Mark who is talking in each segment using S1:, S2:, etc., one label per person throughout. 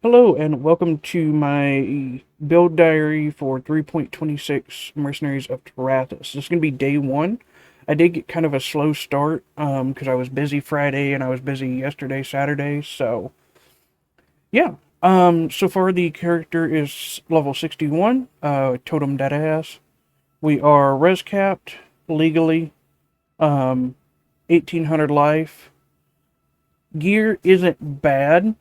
S1: Hello and welcome to my build diary for 3.26 Mercenaries of Trarthus. This is going to be day one. I did get kind of a slow start because I was busy Friday and I was busy yesterday, Saturday. So yeah. So far the character is level 61, Totem Deadass. We are res capped legally, 1800 life. Gear isn't bad,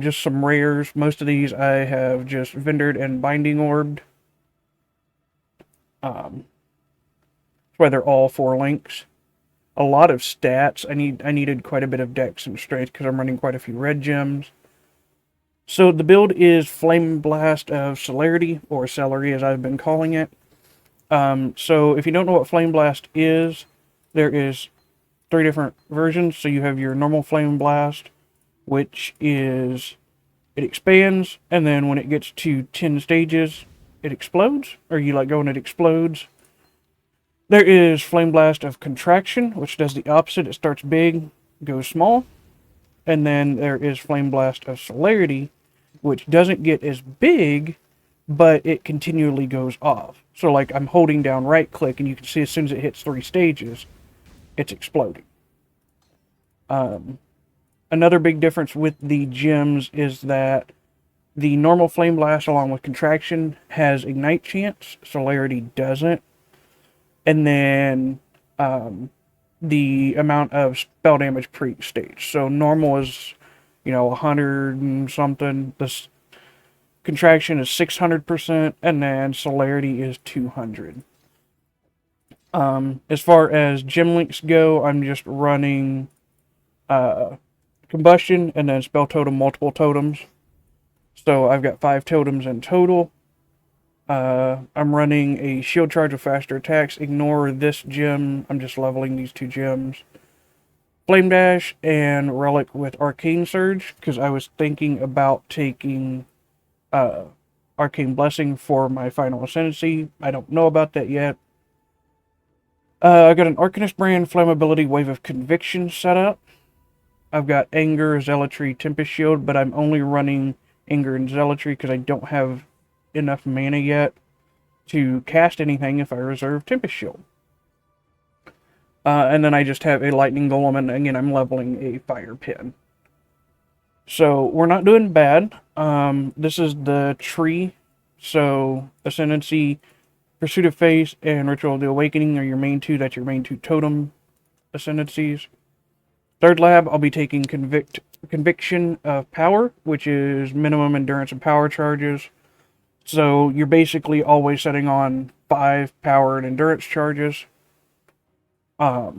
S1: just some rares. Most of these I have just vendored and binding orbed. That's why they're all 4 links. A lot of stats. I needed quite a bit of dex and strength because I'm running quite a few red gems. So the build is Flameblast of Celerity, or Celery as I've been calling it. So if you don't know what Flameblast is, there is 3 different versions. So you have your normal Flameblast, which is it expands, and then when it gets to 10 stages, it explodes, or you let go and it explodes. There is Flame Blast of Contraction, which does the opposite. It starts big, goes small. And then there is Flame Blast of Celerity, which doesn't get as big, but it continually goes off. So like I'm holding down right click, and you can see as soon as it hits 3 stages, it's exploding. Another big difference with the gems is that the normal Flame Blast, along with Contraction, has Ignite chance. Celerity doesn't. And then the amount of spell damage per each stage. So normal is, 100 and something. This Contraction is 600%, and then Celerity is 200. As far as gem links go, I'm just running Combustion and then Spell Totem, multiple totems. So I've got 5 totems in total. I'm running a shield charge of faster attacks. Ignore this gem. I'm just leveling these 2 gems. Flame Dash and Relic with Arcane Surge, because I was thinking about taking Arcane Blessing for my final ascendancy. I don't know about that yet. I got an Arcanist brand Flammability Wave of Conviction set up. I've got Anger, Zealotry, Tempest Shield, but I'm only running Anger and Zealotry because I don't have enough mana yet to cast anything if I reserve Tempest Shield. And then I just have a Lightning Golem, and again, I'm leveling a Fire Pin. So we're not doing bad. This is the tree. So Ascendancy, Pursuit of Faith, and Ritual of the Awakening are your main 2. That's your main 2 totem ascendancies. Third lab, I'll be taking Conviction of Power, which is minimum endurance and power charges. So you're basically always setting on 5 power and endurance charges. Or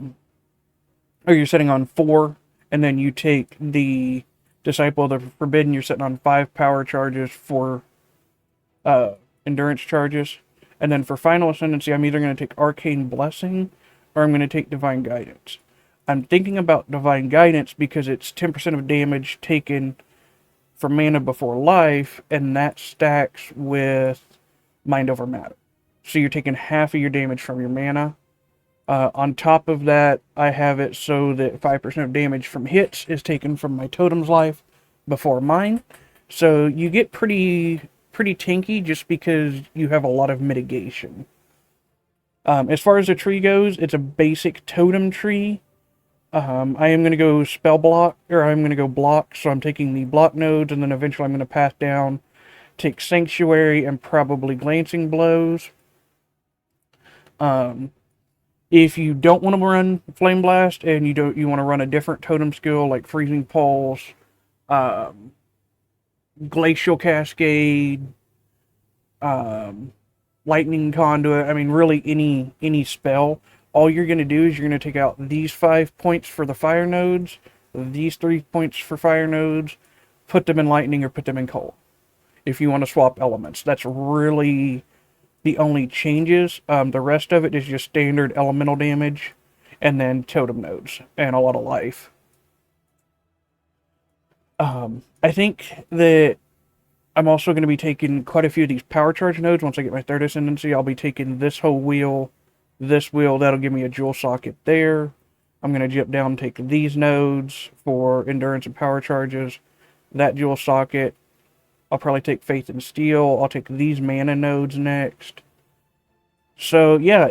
S1: you're setting on 4, and then you take the Disciple of the Forbidden, you're setting on 5 power charges for endurance charges. And then for Final Ascendancy, I'm either going to take Arcane Blessing, or I'm going to take Divine Guidance. I'm thinking about Divine Guidance because it's 10% of damage taken from Mana Before Life, and that stacks with Mind Over Matter. So you're taking half of your damage from your mana. On top of that, I have it so that 5% of damage from hits is taken from my totem's life before mine. So you get pretty tanky just because you have a lot of mitigation. As far as the tree goes, it's a basic totem tree. I am going to go spell block, or I'm going to go block, so I'm taking the block nodes, and then eventually I'm going to pass down, take Sanctuary, and probably Glancing Blows. If you don't want to run Flame Blast, and you want to run a different totem skill, like Freezing Pulse, Glacial Cascade, Lightning Conduit, I mean, really any spell, all you're going to do is you're going to take out these 5 points for the fire nodes, these 3 points for fire nodes, put them in lightning or put them in cold. If you want to swap elements, that's really the only changes. The rest of it is just standard elemental damage, and then totem nodes, and a lot of life. I think that I'm also going to be taking quite a few of these power charge nodes. Once I get my 3rd ascendancy, I'll be taking this whole wheel, this wheel, that'll give me a jewel socket there. I'm going to jump down and take these nodes for endurance and power charges, that jewel socket, I'll probably take Faith and Steel. I'll take these mana nodes next. So yeah,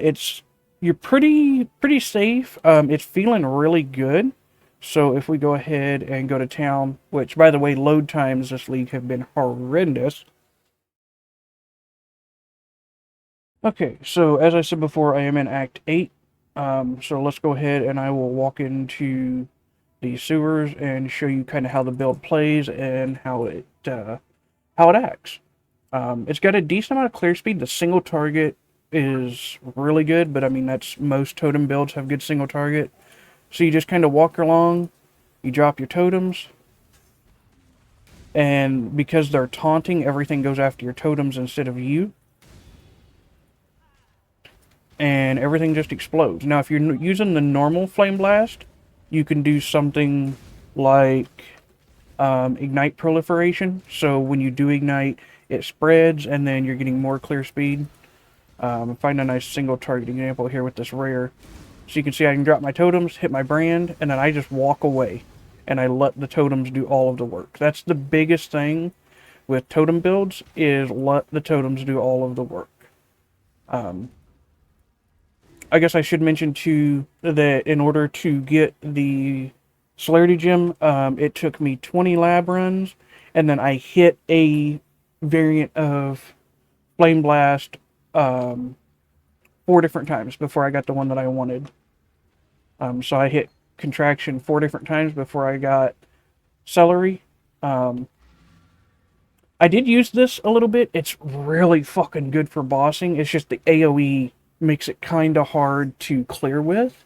S1: you're pretty safe. It's feeling really good. So if we go ahead and go to town, which by the way, load times this league have been horrendous. Okay, so as I said before, I am in Act 8. So let's go ahead and I will walk into the sewers and show you kind of how the build plays and how it acts. It's got a decent amount of clear speed. The single target is really good, but I mean that's most totem builds have good single target. So you just kind of walk along, you drop your totems, and because they're taunting, everything goes after your totems instead of you. And everything just explodes. Now, if you're using the normal Flameblast, you can do something like ignite proliferation. So when you do ignite, it spreads, and then you're getting more clear speed. Find a nice single target example here with this rare. So you can see I can drop my totems, hit my brand, and then I just walk away. And I let the totems do all of the work. That's the biggest thing with totem builds, is let the totems do all of the work. I guess I should mention too that in order to get the Celerity Gem, it took me 20 lab runs, and then I hit a variant of Flame Blast 4 different times before I got the one that I wanted. So I hit Contraction 4 different times before I got Celery. I did use this a little bit. It's really fucking good for bossing. It's just the AoE makes it kind of hard to clear with.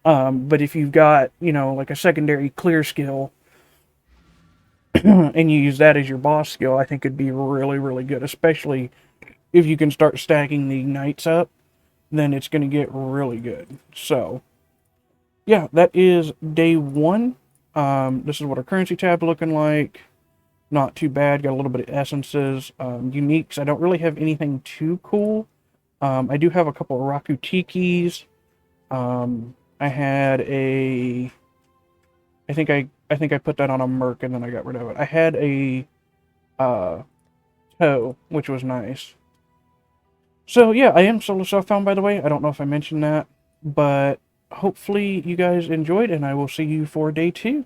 S1: But if you've got, like a secondary clear skill, and you use that as your boss skill, I think it'd be really, really good. Especially if you can start stacking the ignites up, then it's going to get really good. So, yeah, that is day 1. This is what our currency tab looking like. Not too bad. Got a little bit of essences. Uniques, I don't really have anything too cool. I do have a couple of Raku Tikis. I had a... I think I put that on a Merc and then I got rid of it. I had a Toe, which was nice. So yeah, I am solo self-found, by the way. I don't know if I mentioned that, but hopefully you guys enjoyed, and I will see you for day 2.